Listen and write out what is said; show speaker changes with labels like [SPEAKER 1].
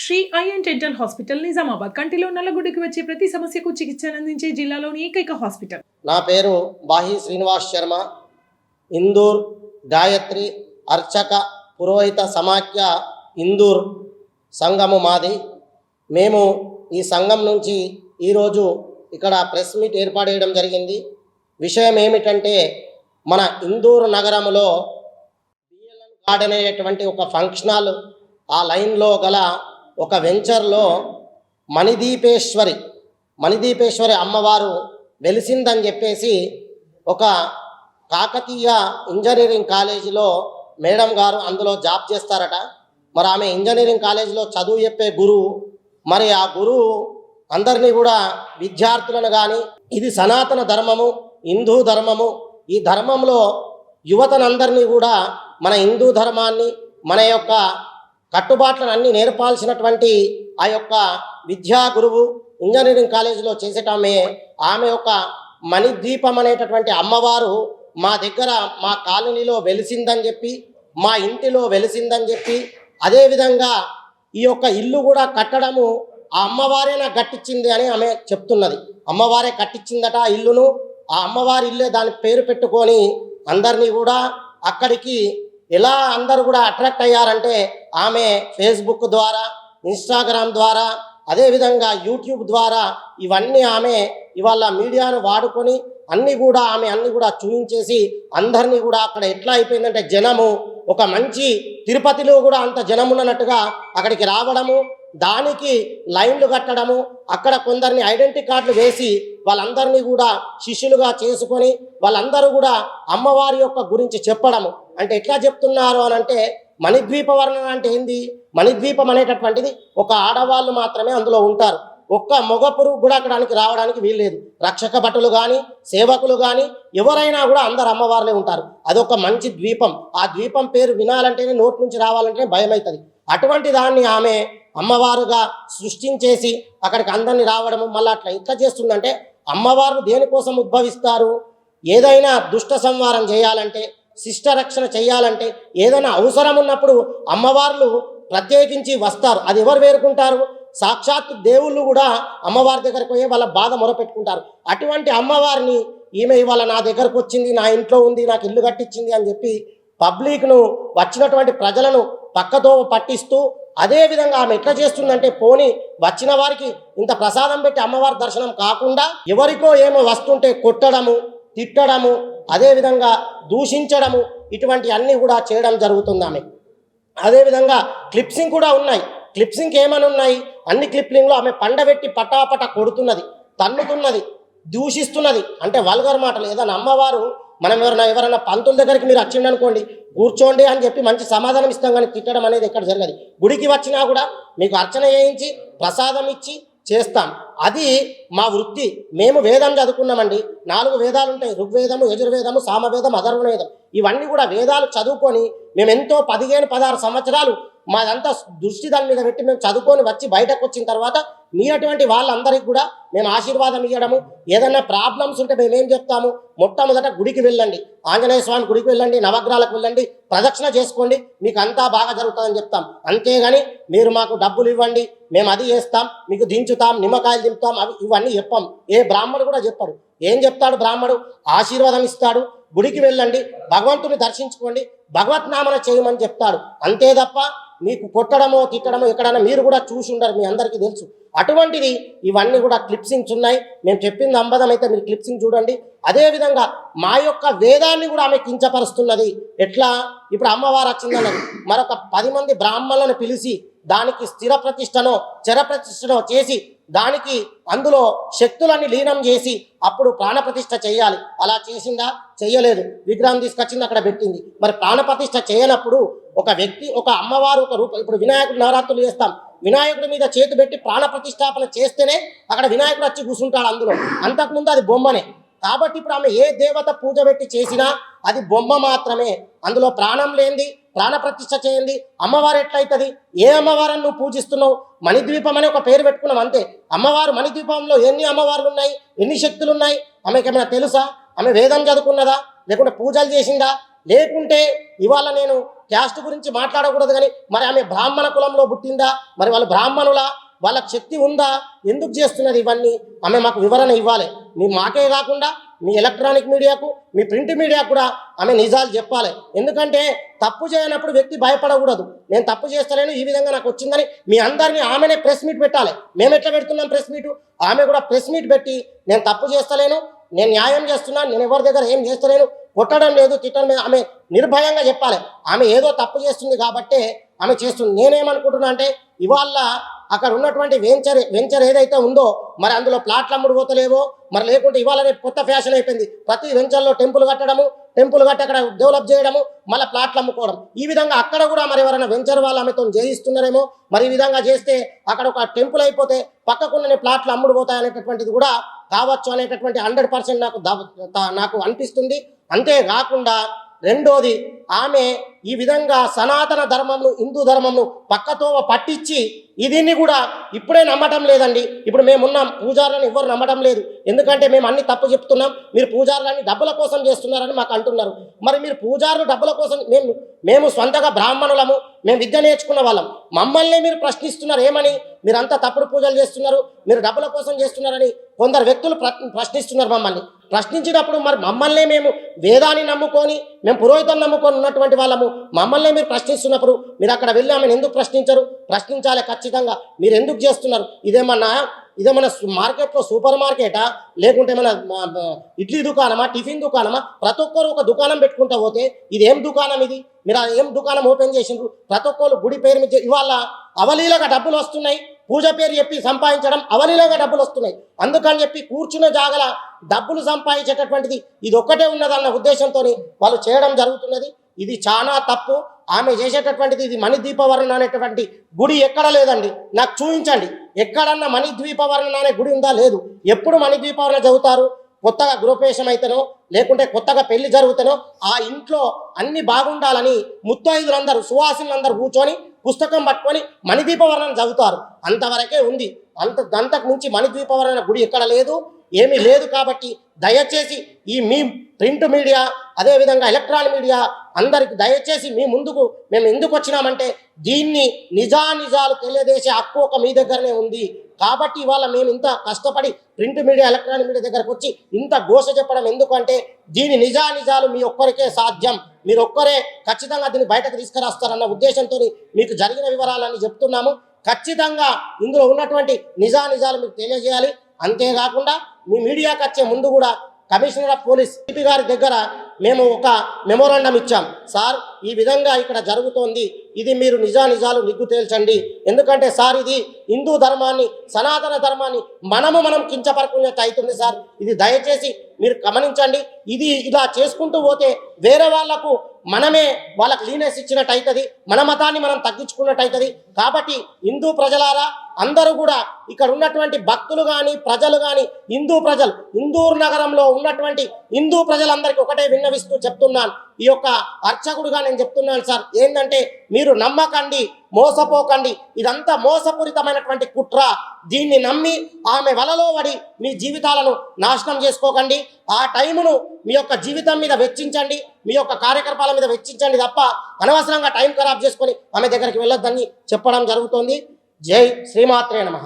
[SPEAKER 1] శ్రీ ఐఎన్ dental hospital Nizamabad కంటిలో నల్లగుడ్డకి వచ్చే ప్రతి సమస్యకు చికిత్సను అందించే జిల్లాలోని ఏకైక హాస్పిటల్.
[SPEAKER 2] నా పేరు బాహి శ్రీనివాస్ శర్మ. ఇందూర్ గాయత్రి అర్చక పురోహిత సమాఖ్య ఇందూర్ సంఘము మాది. మేము ఈ సంఘం నుంచి ఈరోజు ఇక్కడ ప్రెస్ మీట్ ఏర్పాటు చేయడం జరిగింది. విషయం ఏమిటంటే, మన ఇందూరు నగరంలో బిఎల్ఎన్ గార్డెన్ అనేటువంటి ఒక ఫంక్షన్ హాల్, ఆ లైన్లో గల ఒక వెంచర్లో మణిదీపేశ్వరి అమ్మవారు వెలిసిందని చెప్పేసి ఒక కాకతీయ ఇంజనీరింగ్ కాలేజీలో మేడం గారు అందులో జాబ్ చేస్తారట. మరి ఆమె ఇంజనీరింగ్ కాలేజీలో చదువు చెప్పే గురువు. మరి ఆ గురువు అందరినీ కూడా విద్యార్థులను కానీ, ఇది సనాతన ధర్మము, హిందూ ధర్మము, ఈ ధర్మంలో యువతనందరినీ కూడా మన హిందూ ధర్మాన్ని, మన యొక్క కట్టుబాట్లను అన్నీ నేర్పాల్సినటువంటి ఆ యొక్క విద్యా గురువు ఇంజనీరింగ్ కాలేజీలో చేసేటామె. ఆమె యొక్క మణిద్వీపం అనేటటువంటి అమ్మవారు మా దగ్గర, మా కాలనీలో వెలిసిందని చెప్పి, మా ఇంటిలో వెలిసిందని చెప్పి, అదేవిధంగా ఈ యొక్క ఇల్లు కూడా కట్టడము ఆ అమ్మవారే నాకు కట్టించింది అని ఆమె చెప్తున్నది. అమ్మవారే కట్టించిందట ఆ ఇల్లును. ఆ అమ్మవారి ఇల్లే దానికి పేరు పెట్టుకొని అందరినీ కూడా అక్కడికి ఎలా అందరూ కూడా అట్రాక్ట్ అయ్యారంటే, ఆమె ఫేస్బుక్ ద్వారా, ఇన్స్టాగ్రామ్ ద్వారా, అదేవిధంగా యూట్యూబ్ ద్వారా ఇవన్నీ ఆమె ఇవాళ మీడియాను వాడుకొని అన్నీ కూడా చూపించేసి అందరినీ కూడా అక్కడ ఎట్లా అయిపోయిందంటే, జనము ఒక మంచి తిరుపతిలో కూడా అంత జనం ఉన్నట్టుగా అక్కడికి రావడము, దానికి లైన్లు కట్టడము, అక్కడ కొందరిని ఐడెంటిటీ కార్డులు వేసి వాళ్ళందరినీ కూడా శిష్యులుగా చేసుకొని వాళ్ళందరూ కూడా అమ్మవారి యొక్క గురించి చెప్పడము. అంటే ఎట్లా చెప్తున్నారు అని అంటే, మణిద్వీప వర్ణన అంటే ఏంది? మణిద్వీపం అనేటటువంటిది ఒక ఆడవాళ్ళు మాత్రమే అందులో ఉంటారు. ఒక్క మగ పురుగు కూడా అక్కడానికి రావడానికి వీల్లేదు. రక్షక భటులు కానీ, సేవకులు కానీ, ఎవరైనా కూడా అందరు అమ్మవారులే ఉంటారు. అదొక మంచి ద్వీపం. ఆ ద్వీపం పేరు వినాలంటేనే, నోటి నుంచి రావాలంటేనే భయం అవుతుంది. అటువంటి దాన్ని ఆమె అమ్మవారుగా సృష్టించేసి అక్కడికి అందరినీ రావడము. మళ్ళీ అట్లా ఎట్లా చేస్తుందంటే, అమ్మవారు దేనికోసం ఉద్భవిస్తారు? ఏదైనా దుష్ట సంహారం చేయాలంటే, శిష్ట రక్షణ చేయాలంటే, ఏదైనా అవసరం ఉన్నప్పుడు అమ్మవార్లు ప్రత్యేకించి వస్తారు. అది ఎవరు వేరుకుంటారు? సాక్షాత్ దేవుళ్ళు కూడా అమ్మవారి దగ్గరకు పోయి వాళ్ళ బాధ మొరపెట్టుకుంటారు. అటువంటి అమ్మవారిని ఈమె ఇవాళ నా దగ్గరకు వచ్చింది, నా ఇంట్లో ఉంది, నాకు ఇల్లు కట్టించింది అని చెప్పి పబ్లిక్ను, వచ్చినటువంటి ప్రజలను పక్కతో పట్టిస్తూ, అదేవిధంగా ఆమె ఎట్లా చేస్తుందంటే, పోని వచ్చిన వారికి ఇంత ప్రసాదం పెట్టి అమ్మవారి దర్శనం కాకుండా ఎవరికో ఏమో వస్తుంటే కొట్టడము, తిట్టడము, అదేవిధంగా దూషించడము, ఇటువంటి అన్నీ కూడా చేయడం జరుగుతుంది ఆమె. అదేవిధంగా క్లిప్సింగ్ కూడా ఉన్నాయి. క్లిప్సింగ్ ఏమని ఉన్నాయి? అన్ని క్లిప్లింగ్లో ఆమె పండబెట్టి పటాపట కొడుతున్నది, తన్నుతున్నది, దూషిస్తున్నది. అంటే వల్గర్ మాటలు. ఏదైనా అమ్మవారు, మనం ఎవరైనా పంతుల దగ్గరికి మీరు వచ్చిండి అనుకోండి, కూర్చోండి అని చెప్పి మంచి సమాధానం ఇస్తాం, కానీ తిట్టడం అనేది ఎక్కడ జరగదు. గుడికి వచ్చినా కూడా మీకు అర్చన చేయించి ప్రసాదం ఇచ్చి చేస్తాం. అది మా వృత్తి. మేము వేదం చదువుకున్నామండి. 4 వేదాలు ఉంటాయి: ఋగ్వేదము, యజుర్వేదము, సామవేదం, అథర్వవేదం. ఇవన్నీ కూడా వేదాలు చదువుకొని మేము ఎంతో 15-16 సంవత్సరాలు మాదంతా దృష్టి దాని మీద పెట్టి మేము చదువుకొని వచ్చి బయటకు వచ్చిన తర్వాత మీ అటువంటి వాళ్ళందరికీ కూడా మేము ఆశీర్వాదం ఇవ్వడము. ఏదైనా ప్రాబ్లమ్స్ ఉంటే మేమేం చెప్తాము? మొట్టమొదట గుడికి వెళ్ళండి, ఆంజనేయ స్వామి గుడికి వెళ్ళండి, నవగ్రహాలకు వెళ్ళండి, ప్రదక్షిణ చేసుకోండి, మీకు అంతా బాగా జరుగుతుందని చెప్తాం. అంతేగాని మీరు మాకు డబ్బులు ఇవ్వండి, మేము అది చేస్తాం, మీకు దించుతాం, నిమ్మకాయలు దింపుతాం, ఇవన్నీ చెప్పాం. ఏ బ్రాహ్మడు కూడా చెప్పాడు. ఏం చెప్తాడు బ్రాహ్మడు? ఆశీర్వాదం ఇస్తాడు, గుడికి వెళ్ళండి, భగవంతుని దర్శించుకోండి, భగవత్నామన చేయమని చెప్తాడు. అంతే తప్ప మీకు కొట్టడమో తిట్టడమో ఎక్కడైనా మీరు కూడా చూసి ఉండరు, మీ అందరికీ తెలుసు. అటువంటిది ఇవన్నీ కూడా క్లిప్సింగ్స్ ఉన్నాయి. మేము చెప్పింది అంబదం అయితే మీరు క్లిప్సింగ్ చూడండి. అదేవిధంగా మా యొక్క వేదాన్ని కూడా ఆమె కించపరుస్తున్నది. ఎట్లా? ఇప్పుడు అమ్మవారు వచ్చిందన్నది, మరొక 10 మంది బ్రాహ్మణులను పిలిచి దానికి స్థిర ప్రతిష్టనో చర ప్రతిష్టనో చేసి దానికి అందులో శక్తులన్నీ లీనం చేసి అప్పుడు ప్రాణప్రతిష్ఠ చేయాలి. అలా చేసిందా? చెయ్యలేదు. విగ్రహం తీసుకొచ్చింది, అక్కడ పెట్టింది. మరి ప్రాణప్రతిష్ఠ చేయనప్పుడు ఒక వ్యక్తి, ఒక అమ్మవారు ఒక రూపం, ఇప్పుడు వినాయకుడు నవరాత్రులు చేస్తాం, వినాయకుడి మీద చేతి పెట్టి ప్రాణప్రతిష్ఠాపన చేస్తేనే అక్కడ వినాయకుడు వచ్చి కూర్చుంటాడు అందులో. అంతకుముందు అది బొమ్మనే. కాబట్టి ఇప్పుడు ఆమె ఏ దేవత పూజ పెట్టి చేసినా అది బొమ్మ మాత్రమే. అందులో ప్రాణం లేనిది, ప్రాణప్రతిష్ఠ చేయండి అమ్మవారు ఎట్లయితుంది? ఏ అమ్మవారిని నువ్వు పూజిస్తున్నావు? మణిద్వీపం అనే ఒక పేరు పెట్టుకున్నాం అంతే. అమ్మవారు మణిద్వీపంలో ఎన్ని అమ్మవార్లు ఉన్నాయి, ఎన్ని శక్తులు ఉన్నాయి ఆమెకి ఏమైనా తెలుసా? ఆమె వేదం చదువుకున్నదా? లేకుంటే పూజలు చేసిందా? లేకుంటే ఇవాళ నేను క్యాస్ట్ గురించి మాట్లాడకూడదు. కానీ మరి ఆమె బ్రాహ్మణ కులంలో పుట్టిందా, మరి వాళ్ళు బ్రాహ్మణుల, వాళ్ళకి శక్తి ఉందా, ఎందుకు చేస్తున్నది ఇవన్నీ ఆమె మాకు వివరణ ఇవ్వాలి. మాకే కాకుండా మీ ఎలక్ట్రానిక్ మీడియాకు, మీ ప్రింట్ మీడియాకు కూడా ఆమె నిజాలు చెప్పాలి. ఎందుకంటే తప్పు చేయనప్పుడు వ్యక్తి భయపడకూడదు. నేను తప్పు చేస్తలేను, ఈ విధంగా నాకు వచ్చిందని మీ అందరినీ ఆమెనే ప్రెస్ మీట్ పెట్టాలి. మేము ఎట్లా పెడుతున్నాం ప్రెస్ మీటు, ఆమె కూడా ప్రెస్ మీట్ పెట్టి నేను తప్పు చేస్తలేను, నేను న్యాయం చేస్తున్నాను, నేను ఎవరి దగ్గర ఏం చేస్తలేను, కొట్టడం లేదు, తిట్టడం లేదు, ఆమె నిర్భయంగా చెప్పాలి. ఆమె ఏదో తప్పు చేస్తుంది కాబట్టే ఆమె చేస్తుంది. నేనేమనుకుంటున్నా అంటే ఇవాళ అక్కడ ఉన్నటువంటి వెంచర్ ఏదైతే ఉందో మరి అందులో ప్లాట్లు అమ్ముడు పోతలేవో, మరి లేకుంటే ఇవాళ రేపు కొత్త ఫ్యాషన్ అయిపోయింది. ప్రతి వెంచర్లో టెంపుల్ కట్టడము, టెంపుల్ కట్టి అక్కడ డెవలప్ చేయడము, మళ్ళీ ప్లాట్లు అమ్ముకోవడం. ఈ విధంగా అక్కడ కూడా మరి ఎవరైనా వెంచర్ వాళ్ళు ఆమెతో చేయిస్తున్నారేమో. మరి ఈ విధంగా చేస్తే అక్కడ ఒక టెంపుల్ అయిపోతే పక్కకున్న ప్లాట్లు అమ్ముడు పోతాయి అనేటటువంటిది కూడా కావచ్చు అనేటటువంటి 100% నాకు అనిపిస్తుంది. అంతేకాకుండా రెండోది, ఆమె ఈ విధంగా సనాతన ధర్మంను, హిందూ ధర్మంను పక్కతోవ పట్టించి దీన్ని కూడా ఇప్పుడే నమ్మటం లేదండి. ఇప్పుడు మేమున్నాం, పూజారులను ఎవరు నమ్మటం లేదు. ఎందుకంటే మేము అన్ని తప్పు చెప్తున్నాం, మీరు పూజారులని డబ్బుల కోసం చేస్తున్నారని మాకు అంటున్నారు. మరి మీరు పూజారులు డబ్బుల కోసం, మేము స్వంతగా బ్రాహ్మణులము, మేము విద్య నేర్చుకున్న వాళ్ళం, మమ్మల్ని మీరు ప్రశ్నిస్తున్నారు ఏమని? మీరంతా తప్పుడు పూజలు చేస్తున్నారు, మీరు డబ్బుల కోసం చేస్తున్నారని కొందరు వ్యక్తులు ప్రశ్నిస్తున్నారు. మమ్మల్ని ప్రశ్నించినప్పుడు మరి మమ్మల్ని మేము వేదాన్ని నమ్ముకొని, మేము పురోహితులను నమ్ముకొని ఉన్నటువంటి వాళ్ళము, మమ్మల్ని మీరు ప్రశ్నిస్తున్నప్పుడు మీరు అక్కడ వెళ్ళి ఆమెను ఎందుకు ప్రశ్నించరు? ప్రశ్నించాలి ఖచ్చితంగా. మీరు ఎందుకు చేస్తున్నారు? ఇదేమన్నా మార్కెట్లో సూపర్ మార్కెటా, లేకుంటే మన ఇడ్లీ దుకాణమా, టిఫిన్ దుకాణమా? ప్రతి ఒక్కరు ఒక దుకాణం పెట్టుకుంటా పోతే ఇది ఏం దుకాణం? ఇది మీరు ఏం దుకాణం ఓపెన్ చేసిండ్రు? ప్రతి ఒక్కరు గుడి పేరు మీద ఇవాళ అవలీలగా డబ్బులు వస్తున్నాయి, పూజ పేరు చెప్పి సంపాదించడం అవలీలగా డబ్బులు వస్తున్నాయి. అందుకని చెప్పి కూర్చున్న జాగల డబ్బులు సంపాదించేటటువంటిది ఇది ఒక్కటే ఉన్నదన్న ఉద్దేశంతో వాళ్ళు చేయడం జరుగుతున్నది. ఇది చాలా తప్పు. ఆమె చేసేటటువంటిది ఇది మణిద్వీపవర్ణన అనేటువంటి గుడి ఎక్కడ లేదండి. నాకు చూపించండి ఎక్కడన్నా మణిద్వీపవర్ణన అనే గుడి ఉందా? లేదు. ఎప్పుడు మణిద్వీపవర్ణన చదువుతారు? కొత్తగా గృహప్రవేశం అయితేనో, లేకుంటే కొత్తగా పెళ్లి జరుగుతానో ఆ ఇంట్లో అన్ని బాగుండాలని ముత్తైదులందరూ, సువాసినులందరూ కూర్చొని పుస్తకం పట్టుకొని మణిద్వీపవర్ణన చదువుతారు. అంతవరకే ఉంది. అంతకు మించి మణిద్వీపవర్ణన గుడి ఎక్కడ లేదు, ఏమీ లేదు. కాబట్టి దయచేసి మీ ప్రింట్ మీడియా, అదేవిధంగా ఎలక్ట్రానిక్ మీడియా అందరికి దయచేసి మీ ముందుకు మేము ఎందుకు వచ్చినామంటే దీన్ని నిజాలు తెలియజేసే హక్కు ఒక మీ దగ్గరనే ఉంది. కాబట్టి ఇవాళ మేము ఇంత కష్టపడి ప్రింట్ మీడియా, ఎలక్ట్రానిక్ మీడియా దగ్గరకు వచ్చి ఇంత ఘోష చెప్పడం ఎందుకంటే దీని నిజాలు మీ ఒక్కరికే సాధ్యం. మీరు ఒక్కరే ఖచ్చితంగా దీన్ని బయటకు తీసుకురాస్తారన్న ఉద్దేశంతో మీకు జరిగిన వివరాలన్నీ చెప్తున్నాము. ఖచ్చితంగా ఇందులో ఉన్నటువంటి నిజాలు మీకు తెలియజేయాలి. అంతేకాకుండా మీ మీడియాకి వచ్చే ముందు కూడా కమిషనర్ ఆఫ్ పోలీస్ సిపి గారి దగ్గర మేము ఒక మెమోరాండం ఇచ్చాం. సార్, ఈ విధంగా ఇక్కడ జరుగుతోంది, ఇది మీరు నిజాలు నిగ్గు తేల్చండి. ఎందుకంటే సార్ ఇది హిందూ ధర్మాన్ని, సనాతన ధర్మాన్ని మనం కించపరచుకున్నట్టు అవుతుంది సార్. ఇది దయచేసి మీరు గమనించండి. ఇది ఇలా చేసుకుంటూ పోతే వేరే వాళ్లకు వాళ్ళకి లీనెస్ ఇచ్చినట్టు అవుతుంది, మన మతాన్ని మనం తగ్గించుకున్నట్టు అవుతుంది. కాబట్టి హిందూ ప్రజలారా అందరూ కూడా ఇక్కడ ఉన్నటువంటి భక్తులు కానీ, ప్రజలు కానీ, ఇందూరు నగరంలో ఉన్నటువంటి హిందూ ప్రజలందరికీ ఒకటే విన్నవిస్తూ చెప్తున్నాను. ఈ యొక్క అర్చకుడుగా నేను చెప్తున్నాను సార్, ఏంటంటే మీరు నమ్మకండి, మోసపోకండి. ఇదంతా మోసపూరితమైనటువంటి కుట్ర. దీన్ని నమ్మి ఆమె వలలో పడి మీ జీవితాలను నాశనం చేసుకోకండి. ఆ టైమును మీ యొక్క జీవితం మీద వెచ్చించండి, మీ యొక్క కార్యకలాపాల మీద వెచ్చించండి తప్ప అనవసరంగా టైం ఖరాబ్ చేసుకొని ఆమె దగ్గరికి వెళ్ళొద్దని చెప్పడం జరుగుతుంది. జై శ్రీమాత్రే నమః.